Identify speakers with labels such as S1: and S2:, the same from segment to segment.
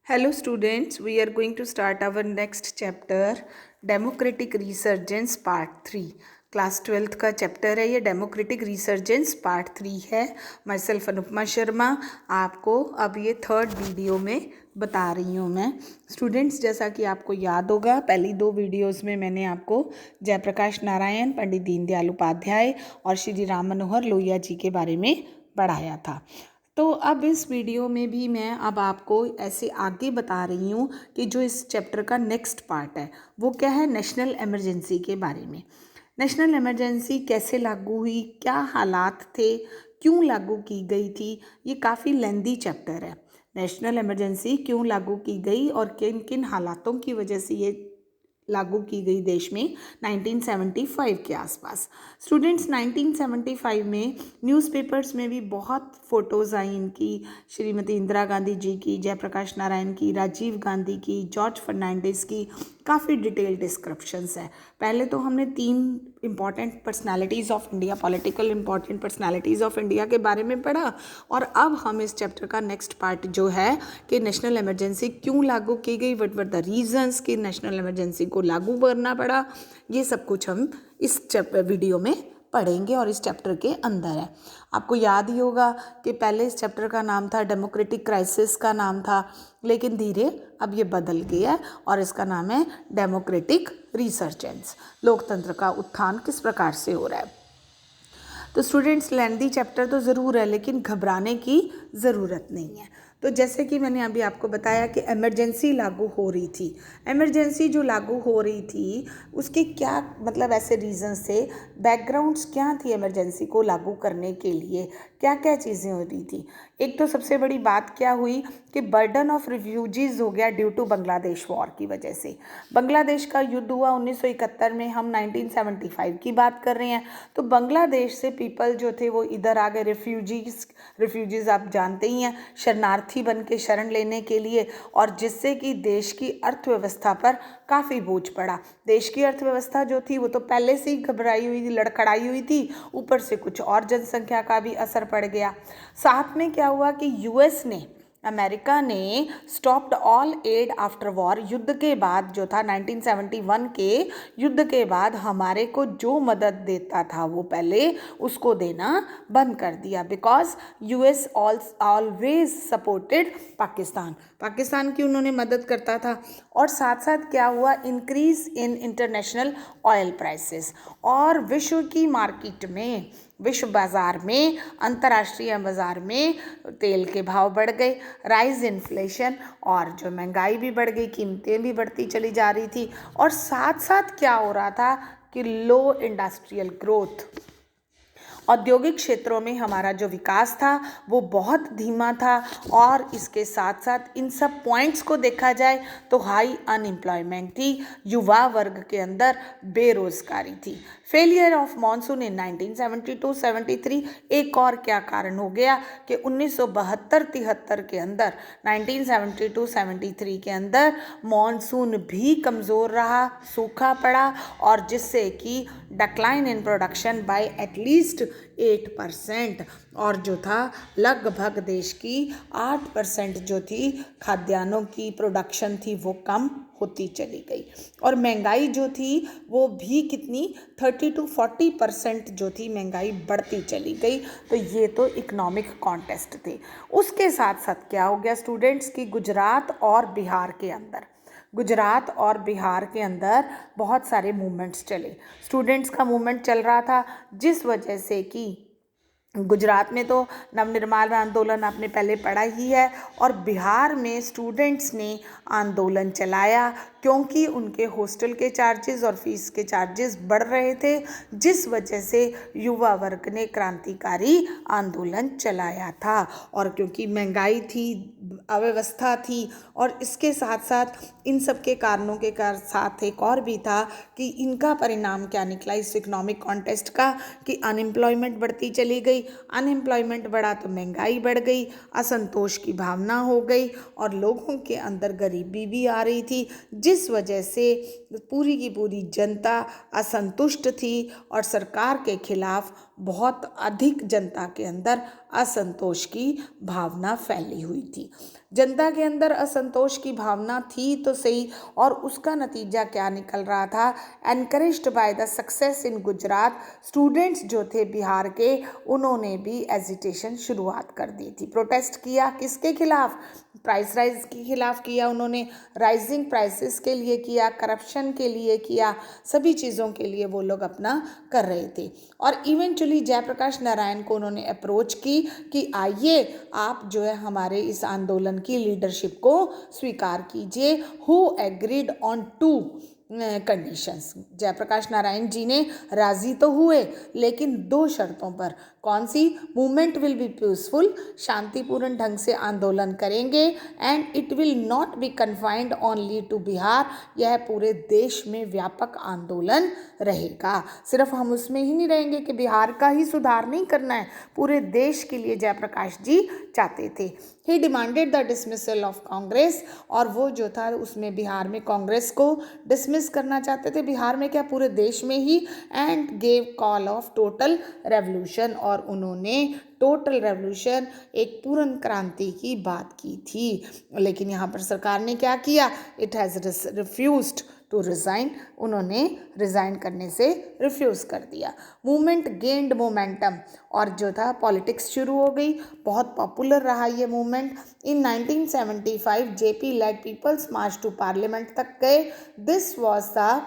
S1: Hello students, we are going to start our next chapter Democratic Resurgence Part 3. Class 12th का chapter है ये democratic resurgence part 3 है। My self Anupama Sharma आपको अब ये थर्ड वीडियो में बता रही हूँ मैं। स्टूडेंट्स, जैसा कि आपको याद होगा पहली दो वीडियोस में मैंने आपको जयप्रकाश नारायण, पंडित दीनदयाल उपाध्याय और श्री राम मनोहर लोहिया जी के बारे में पढ़ाया था। तो अब इस वीडियो में भी मैं अब आपको ऐसे आगे बता रही हूँ कि जो इस चैप्टर का नेक्स्ट पार्ट है वो क्या है, नेशनल इमरजेंसी के बारे में। नेशनल इमरजेंसी कैसे लागू हुई, क्या हालात थे, क्यों लागू की गई थी, ये काफ़ी लेंदी चैप्टर है। नेशनल इमरजेंसी क्यों लागू की गई और किन किन हालातों की वजह से ये लागू की गई देश में 1975 के आसपास। स्टूडेंट्स, 1975 में न्यूज़पेपर्स में भी बहुत फ़ोटोज़ आई इनकी, श्रीमती इंदिरा गांधी जी की, जयप्रकाश नारायण की, राजीव गांधी की, जॉर्ज फर्नांडिस की, काफ़ी डिटेल डिस्क्रिप्शंस है। पहले तो हमने 3 important personalities of India, political important personalities of India के बारे में पढ़ा और अब हम इस चैप्टर का नेक्स्ट पार्ट जो है कि नेशनल इमरजेंसी क्यों लागू की गई, व्हाट वर द रीजंस कि नेशनल इमरजेंसी को लागू करना पड़ा, ये सब कुछ हम इस वीडियो में पढ़ेंगे और इस चैप्टर के अंदर है। आपको याद ही होगा कि पहले इस चैप्टर का नाम था डेमोक्रेटिक क्राइसिस का नाम था, लेकिन धीरे अब ये बदल गया है और इसका नाम है डेमोक्रेटिक रिसर्जेंस। लोकतंत्र का उत्थान किस प्रकार से हो रहा है। तो स्टूडेंट्स, लेंदी चैप्टर तो ज़रूर है लेकिन घबराने की ज़रूरत नहीं है। तो जैसे कि मैंने अभी आपको बताया कि इमरजेंसी लागू हो रही थी, इमरजेंसी जो लागू हो रही थी उसके क्या मतलब ऐसे रीजंस थे, बैकग्राउंड्स क्या थी इमरजेंसी को लागू करने के लिए, क्या क्या चीज़ें हो रही थी। एक तो सबसे बड़ी बात क्या हुई कि बर्डन ऑफ रिफ्यूजीज़ हो गया ड्यू टू बांग्लादेश वॉर की वजह से। बांग्लादेश का युद्ध हुआ 1971 में, हम 1975 की बात कर रहे हैं। तो बांग्लादेश से पीपल जो थे वो इधर आ गए, रिफ्यूजीज़ आप जानते ही हैं, शरणार्थी बन के शरण लेने के लिए, और जिससे कि देश की अर्थव्यवस्था पर काफ़ी बोझ पड़ा। देश की अर्थव्यवस्था जो थी वो तो पहले से ही घबराई हुई थी, लड़खड़ाई हुई थी, ऊपर से कुछ और जनसंख्या का भी असर पड़ गया। साथ में क्या हुआ कि अमेरिका ने stopped all aid after war. युद्ध के बाद जो था 1971 के युद्ध के बाद हमारे को जो मदद देता था वो पहले उसको देना बंद कर दिया, because US always supported Pakistan की उन्होंने मदद करता था। और साथ साथ क्या हुआ, increase in international oil prices, और विश्व की मार्केट में, विश्व बाज़ार में, अंतर्राष्ट्रीय बाज़ार में तेल के भाव बढ़ गए, राइज इन्फ्लेशन, और जो महंगाई भी बढ़ गई, कीमतें भी बढ़ती चली जा रही थी। और साथ साथ क्या हो रहा था कि लो इंडस्ट्रियल ग्रोथ, औद्योगिक क्षेत्रों में हमारा जो विकास था वो बहुत धीमा था। और इसके साथ साथ इन सब पॉइंट्स को देखा जाए तो हाई अनएम्प्लॉयमेंट थी, युवा वर्ग के अंदर बेरोजगारी थी। फेलियर ऑफ मॉनसून इन 1972-73 एक और क्या कारण हो गया कि 1972-73 के अंदर, 1972-73 के अंदर मॉनसून भी कमज़ोर रहा, सूखा पड़ा, और जिससे कि decline in production by at least 8%, और जो था लगभग देश की 8% जो थी खाद्यान्नों की प्रोडक्शन थी वो कम होती चली गई। और महंगाई जो थी वो भी कितनी, 30-40% जो थी महंगाई बढ़ती चली गई। तो ये तो इकोनॉमिक कॉन्टेस्ट थे। उसके साथ साथ क्या हो गया स्टूडेंट्स की गुजरात और बिहार के अंदर बहुत सारे मूवमेंट्स चले। स्टूडेंट्स का मूवमेंट चल रहा था जिस वजह से कि गुजरात में तो नवनिर्माण आंदोलन आपने पहले पढ़ा ही है, और बिहार में स्टूडेंट्स ने आंदोलन चलाया क्योंकि उनके हॉस्टल के चार्जेस और फीस के चार्जेस बढ़ रहे थे, जिस वजह से युवा वर्ग ने क्रांतिकारी आंदोलन चलाया था। और क्योंकि महंगाई थी, अव्यवस्था थी, और इसके साथ साथ इन सब के कारणों के साथ एक और भी था कि इनका परिणाम क्या निकला इस इकोनॉमिक कॉन्टेस्ट का, कि अनएम्प्लॉयमेंट बढ़ती चली गई। अनएम्प्लॉयमेंट बढ़ा तो महंगाई बढ़ गई, असंतोष की भावना हो गई, और लोगों के अंदर गरीबी भी आ रही थी, जिस वजह से पूरी की पूरी जनता असंतुष्ट थी और सरकार के खिलाफ बहुत अधिक जनता के अंदर असंतोष की भावना फैली हुई थी। जनता के अंदर असंतोष की भावना थी तो सही, और उसका नतीजा क्या निकल रहा था? Encouraged by the success in Gujarat, students जो थे बिहार के, उन्होंने भी एजिटेशन शुरुआत कर दी थी। प्रोटेस्ट किया किसके खिलाफ? प्राइस राइज के खिलाफ किया उन्होंने, राइजिंग प्राइसेस के लिए किया, करप्शन के लिए किया, सभी चीज़ों के लिए वो लोग अपना कर रहे थे। और इवेंचुअली जयप्रकाश नारायण को उन्होंने अप्रोच की कि आइए आप जो है हमारे इस आंदोलन की लीडरशिप को स्वीकार कीजिए। Who agreed on 2 conditions. Jayaprakash Narayan ji ने राजी तो हुए, लेकिन 2 शर्तों पर। कौन सी? मूवमेंट विल बी पीसफुल, शांतिपूर्ण ढंग से आंदोलन करेंगे, and it will not be confined only to Bihar, यह पूरे देश में व्यापक आंदोलन रहेगा। सिर्फ हम उसमें ही नहीं रहेंगे कि बिहार का ही सुधार नहीं करना है, पूरे देश के लिए जयप्रकाश जी चाहते थे। He demanded the dismissal of Congress, और वो जो था उसमें बिहार में कांग्रेस को डिसमिस करना चाहते थे, बिहार में क्या पूरे देश में ही, and gave call of total revolution, और उन्होंने टोटल रेवोल्यूशन, एक पूर्ण क्रांति की बात की थी। लेकिन यहाँ पर सरकार ने क्या किया? It has refused to resign, उन्होंने रिज़ाइन करने से रिफ्यूज़ कर दिया। मूवमेंट गेंड मोमेंटम, और जो था पॉलिटिक्स शुरू हो गई, बहुत पॉपुलर रहा ये movement. In 1975 JP led people's march to parliament तक गए। This was the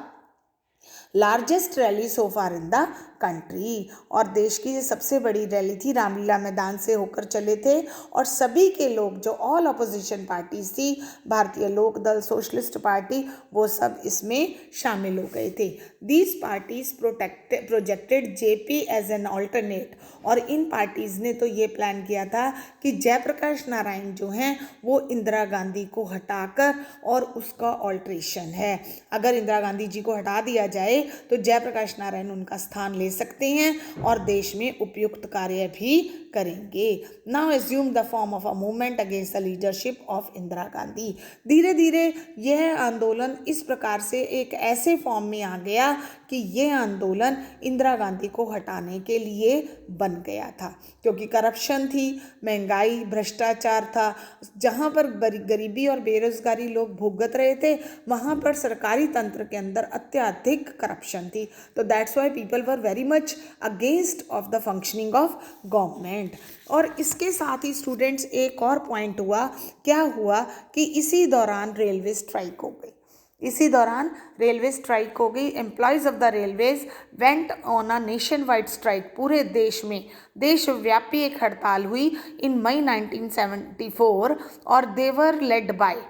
S1: largest rally so far in the country, और देश की सबसे बड़ी रैली थी, रामलीला मैदान से होकर चले थे, और सभी के लोग जो ऑल अपोजिशन पार्टीज थी, भारतीय लोक दल, सोशलिस्ट पार्टी, वो सब इसमें शामिल हो गए थे। These parties projected JP as an alternate, और इन पार्टीज ने तो ये प्लान किया था कि जयप्रकाश नारायण जो हैं वो इंदिरा गांधी को हटाकर, और उसका ऑल्ट्रेशन है, अगर इंदिरा गांधी जी को हटा दिया जाए तो जयप्रकाश नारायण उनका स्थान ले सकते हैं और देश में उपयुक्त कार्य भी करेंगे। Now assume the form of a movement against the leadership of Indira Gandhi. धीरे धीरे यह आंदोलन इस प्रकार से एक ऐसे फॉर्म में आ गया कि यह आंदोलन इंदिरा गांधी को हटाने के लिए बन गया था, क्योंकि करप्शन थी, महंगाई, भ्रष्टाचार था, जहाँ पर गरीबी और बेरोजगारी लोग भुगत रहे थे, वहाँ पर सरकारी तंत्र के अंदर अत्यधिक करप्शन थी। तो that's why people were very much against of the functioning of government. और इसके साथ ही स्टूडेंट्स एक और पॉइंट हुआ, क्या हुआ कि इसी दौरान रेलवे स्ट्राइक हो गई। इसी दौरान रेलवे स्ट्राइक हो गई। Employees of the railways went on a nation wide strike, पूरे देश में देशव्यापी एक हड़ताल हुई इन मई 1974, और देवर लेड बाय,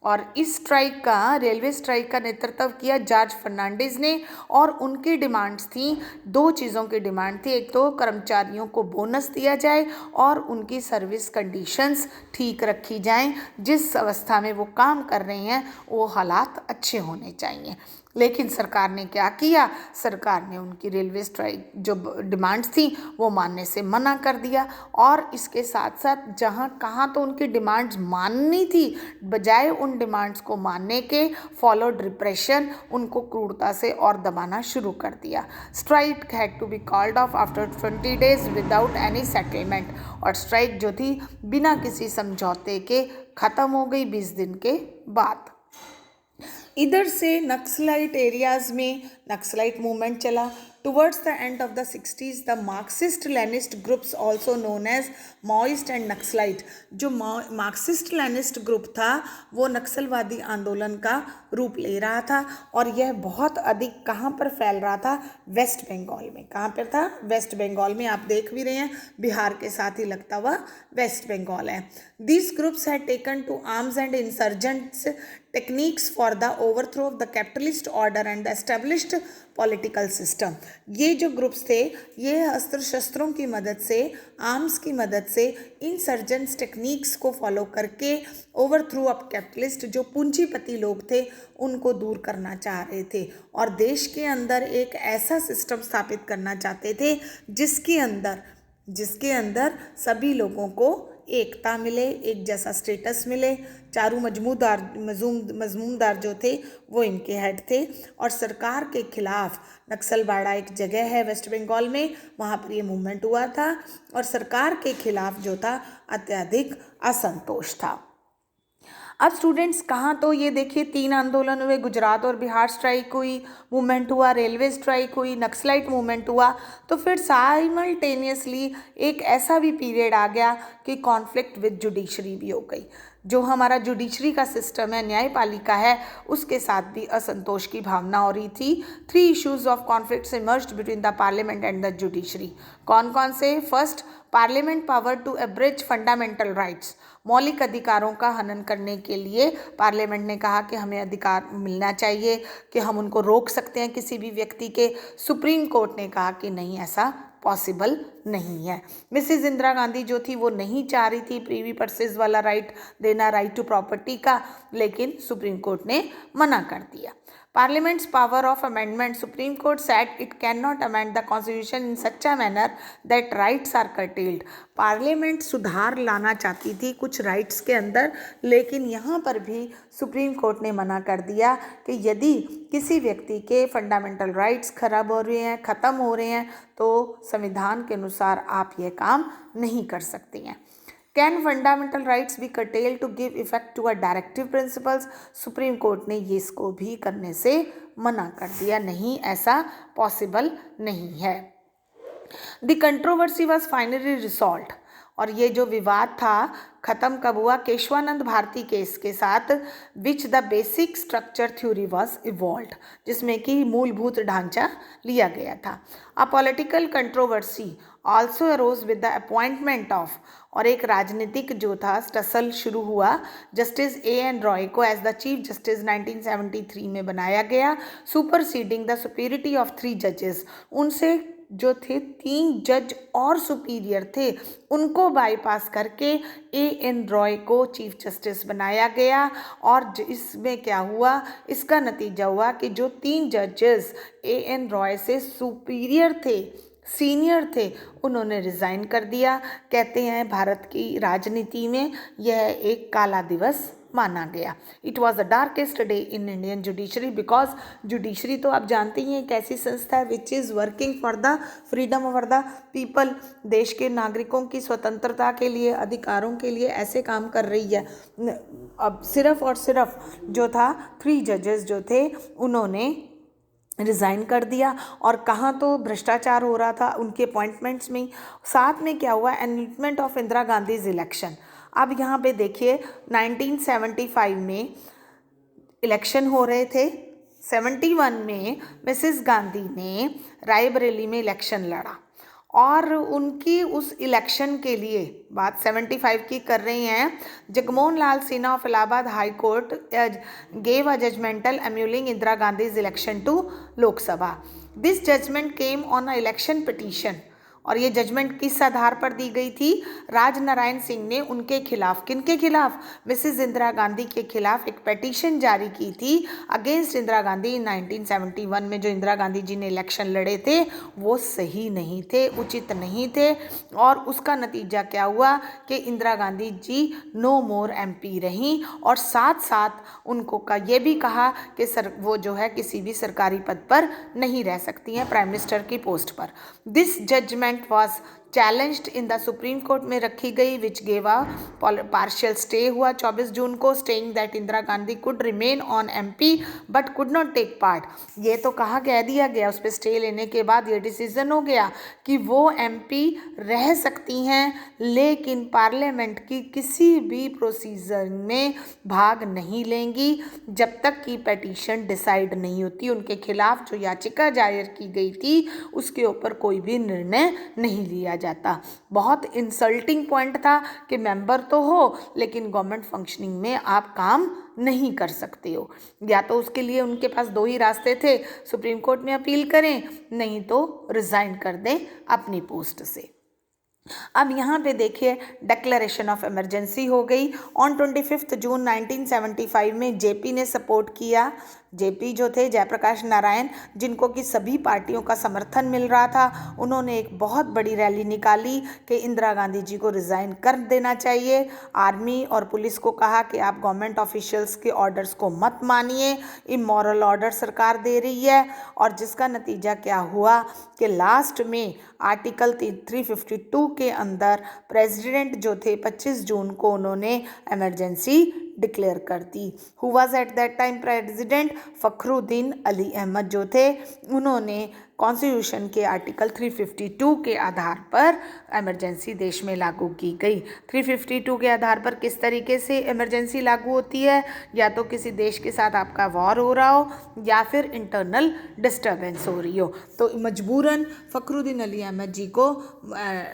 S1: और इस स्ट्राइक का, रेलवे स्ट्राइक का नेतृत्व किया जॉर्ज फर्नांडिस ने, और उनकी डिमांड्स थी, 2 चीज़ों की डिमांड थी। एक तो कर्मचारियों को बोनस दिया जाए और उनकी सर्विस कंडीशंस ठीक रखी जाएं, जिस अवस्था में वो काम कर रहे हैं वो हालात अच्छे होने चाहिए। लेकिन सरकार ने क्या किया? सरकार ने उनकी रेलवे स्ट्राइक जो डिमांड्स थी वो मानने से मना कर दिया, और इसके साथ साथ जहाँ कहाँ तो उनकी डिमांड्स माननी थी, बजाय उन डिमांड्स को मानने के फॉलोड रिप्रेशन, उनको क्रूरता से और दबाना शुरू कर दिया। Strike had to be called off after 20 days without any settlement, और स्ट्राइक जो थी बिना किसी समझौते के ख़त्म हो गई 20 दिन के बाद। इधर से नक्सलाइट एरियाज़ में नक्सलाइट मूवमेंट चला। Towards the end of the 60s the Marxist Leninist groups also known as Maoist and Naxalite, जो मार्क्सिस्ट लेनिस्ट ग्रुप था वो नक्सलवादी आंदोलन का रूप ले रहा था, और यह बहुत अधिक कहाँ पर फैल रहा था? वेस्ट बंगाल में। कहाँ पर था? वेस्ट बंगाल में। आप देख भी रहे हैं बिहार के साथ ही लगता हुआ वेस्ट बंगाल है। These groups had taken to arms and insurgents techniques for the overthrow of the capitalist order and the established political system. ये जो ग्रुप्स थे ये अस्त्र शस्त्रों की मदद से, आर्म्स की मदद से, इंसर्जेंट्स टेक्निक्स को फॉलो करके ओवरथ्रो ऑफ कैपिटलिस्ट, जो पूंजीपति लोग थे, उनको दूर करना चाह रहे थे, और देश के अंदर एक ऐसा सिस्टम स्थापित करना चाहते थे जिसके अंदर सभी लोगों को एकता मिले, एक जैसा स्टेटस मिले। चारू मजमूमदार जो थे वो इनके हेड थे। और सरकार के खिलाफ नक्सलबाड़ा एक जगह है वेस्ट बंगाल में, वहाँ पर ये मूवमेंट हुआ था और सरकार के खिलाफ जो था अत्यधिक असंतोष था। अब स्टूडेंट्स कहाँ, तो ये देखिए 3 आंदोलन हुए, गुजरात और बिहार स्ट्राइक हुई, मूवमेंट हुआ, रेलवे स्ट्राइक हुई, नक्सलाइट मूवमेंट हुआ। तो फिर साइमल्टेनियसली एक ऐसा भी पीरियड आ गया कि कॉन्फ्लिक्ट विद जुडिशरी भी हो गई। जो हमारा जुडिशरी का सिस्टम है, न्यायपालिका है, उसके साथ भी असंतोष की भावना हो रही थी। 3 issues of conflicts emerged between the parliament and the judiciary. कौन कौन से? First, parliament power to abridge fundamental rights. मौलिक अधिकारों का हनन करने के लिए पार्लियामेंट ने कहा कि हमें अधिकार मिलना चाहिए, कि हम उनको रोक सकते हैं किसी भी व्यक्ति के। सुप्रीम कोर्ट ने कहा कि नहीं, ऐसा पॉसिबल नहीं है। मिसेस इंदिरा गांधी जो थी वो नहीं चाह रही थी प्रीवी पर्सेस वाला राइट देना, राइट टू प्रॉपर्टी का, लेकिन सुप्रीम कोर्ट ने मना कर दिया। Parliament's power of amendment. Supreme Court said it cannot amend the constitution in such a manner that rights are curtailed. Parliament सुधार लाना चाहती थी कुछ राइट्स के अंदर, लेकिन यहाँ पर भी सुप्रीम कोर्ट ने मना कर दिया कि यदि किसी व्यक्ति के फंडामेंटल राइट्स खराब हो रहे हैं, ख़त्म हो रहे हैं, तो संविधान के अनुसार आप ये काम नहीं कर सकते हैं। Can fundamental rights be curtailed to give effect to a directive principles. Supreme Court ने ये इसको भी करने से मना कर दिया, नहीं, ऐसा पॉसिबल नहीं है। The controversy was finally resolved. और ये जो विवाद था खत्म कब हुआ? केशवानंद भारती केस के साथ, which the basic structure theory was evolved, जिसमें कि मूलभूत ढांचा लिया गया था। A political controversy also arose with the appointment of, और एक राजनीतिक जो था टसल शुरू हुआ, जस्टिस A.N. रॉय को एज द चीफ जस्टिस 1973 में बनाया गया, सुपरसीडिंग द सुपीरियरिटी ऑफ 3 जजेस। उनसे जो थे 3 जज और सुपीरियर थे, उनको बाईपास करके A.N. रॉय को चीफ जस्टिस बनाया गया। और इसमें क्या हुआ? इसका नतीजा हुआ कि जो 3 जजेस A.N. रॉय से सुपीरियर थे, सीनियर थे, उन्होंने रिज़ाइन कर दिया। कहते हैं भारत की राजनीति में यह एक काला दिवस माना गया। It was the darkest day in Indian judiciary, because judiciary तो आप जानते ही हैं एक ऐसी संस्था है which is working for the freedom of the people. देश के नागरिकों की स्वतंत्रता के लिए, अधिकारों के लिए ऐसे काम कर रही है। अब सिर्फ और सिर्फ जो था 3 जजेस जो थे उन्होंने रिज़ाइन कर दिया। और कहाँ तो भ्रष्टाचार हो रहा था उनके अपॉइंटमेंट्स में। साथ में क्या हुआ? एनलिटमेंट ऑफ इंदिरा गांधीज इलेक्शन। अब यहाँ पे देखिए 1975 में इलेक्शन हो रहे थे। 71 में मिसेस गांधी ने रायबरेली में इलेक्शन लड़ा और उनकी उस इलेक्शन के लिए, बात 75 की कर रही हैं, Jagmohan Lal Sinha of Allahabad high court gave a judgemental annulling Indira Gandhi's election to Lok Sabha. This judgement came on a election petition. और ये जजमेंट किस आधार पर दी गई थी? राजनारायण सिंह ने उनके खिलाफ, किनके खिलाफ? मिसेस इंदिरा गांधी के खिलाफ एक पेटिशन जारी की थी अगेंस्ट इंदिरा गांधी। 1971 में जो इंदिरा गांधी जी ने इलेक्शन लड़े थे वो सही नहीं थे, उचित नहीं थे। और उसका नतीजा क्या हुआ कि इंदिरा गांधी जी नो मोर MP रहीं। और साथ साथ उनको का ये भी कहा कि वो जो है किसी भी सरकारी पद पर नहीं रह सकती हैं, प्राइम मिनिस्टर की पोस्ट पर। This judgment was challenged in the Supreme Court में रखी गई, which gave a partial stay हुआ 24 जून को, staying that Indira Gandhi could remain on MP but could not take part. ये तो कह दिया गया, उस पर स्टे लेने के बाद ये डिसीजन हो गया कि वो MP रह सकती हैं, लेकिन पार्लियामेंट की किसी भी प्रोसीजर में भाग नहीं लेंगी जब तक कि पेटिशन डिसाइड नहीं होती। उनके खिलाफ जो याचिका दायर की गई थी उसके ऊपर कोई भी निर्णय नहीं लिया जाता। बहुत इंसल्टिंग पॉइंट था कि मेंबर तो हो लेकिन गवर्नमेंट फंक्शनिंग में आप काम नहीं कर सकते हो। या तो उसके लिए उनके पास 2 ही रास्ते थे, सुप्रीम कोर्ट में अपील करें, नहीं तो रिजाइन कर दें अपनी पोस्ट से। अब यहाँ पे देखिए डिक्लेरेशन ऑफ इमरजेंसी हो गई। ऑन 25 जून 1975 में जेपी ने सपोर्ट किया। जेपी जो थे जयप्रकाश नारायण, जिनको कि सभी पार्टियों का समर्थन मिल रहा था, उन्होंने एक बहुत बड़ी रैली निकाली कि इंदिरा गांधी जी को रिज़ाइन कर देना चाहिए। आर्मी और पुलिस को कहा कि आप गवर्नमेंट ऑफिशियल्स के ऑर्डर्स को मत मानिए, इमोरल ऑर्डर सरकार दे रही है। और जिसका नतीजा क्या हुआ कि लास्ट में आर्टिकल 352 के अंदर प्रेसिडेंट जो थे 25 जून को उन्होंने इमरजेंसी डिक्लेयर कर दी। Who was at that time president? Fakhruddin Ali Ahmed जो थे, उन्होंने कॉन्स्टिट्यूशन के आर्टिकल 352 के आधार पर इमरजेंसी देश में लागू की गई। 352 के आधार पर किस तरीके से इमरजेंसी लागू होती है? या तो किसी देश के साथ आपका वॉर हो रहा हो या फिर इंटरनल डिस्टर्बेंस हो रही हो, तो मजबूरन फखरुद्दीन अली अहमद जी को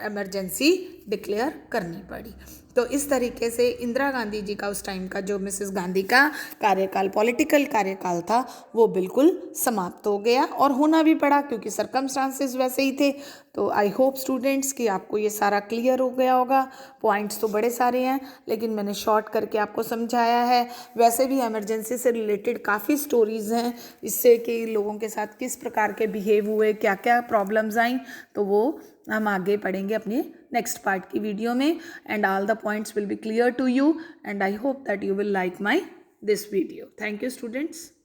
S1: इमरजेंसी डिक्लेयर करनी पड़ी। तो इस तरीके से इंदिरा गांधी जी का उस टाइम का जो मिसेस गांधी का कार्यकाल, पॉलिटिकल कार्यकाल था, वो बिल्कुल समाप्त हो गया और होना भी पड़ा क्योंकि सरकमस्टांसेस वैसे ही थे। तो आई होप स्टूडेंट्स कि आपको ये सारा क्लियर हो गया होगा। पॉइंट्स तो बड़े सारे हैं लेकिन मैंने शॉर्ट करके आपको समझाया है। वैसे भी इमरजेंसी से रिलेटेड काफ़ी स्टोरीज़ हैं, इससे कि लोगों के साथ किस प्रकार के बिहेव हुए, क्या क्या प्रॉब्लम्स आई, तो वो हम आगे पढ़ेंगे अपने नेक्स्ट पार्ट की वीडियो में। And all the points will be clear to you and I hope that you will like my this video. Thank you students.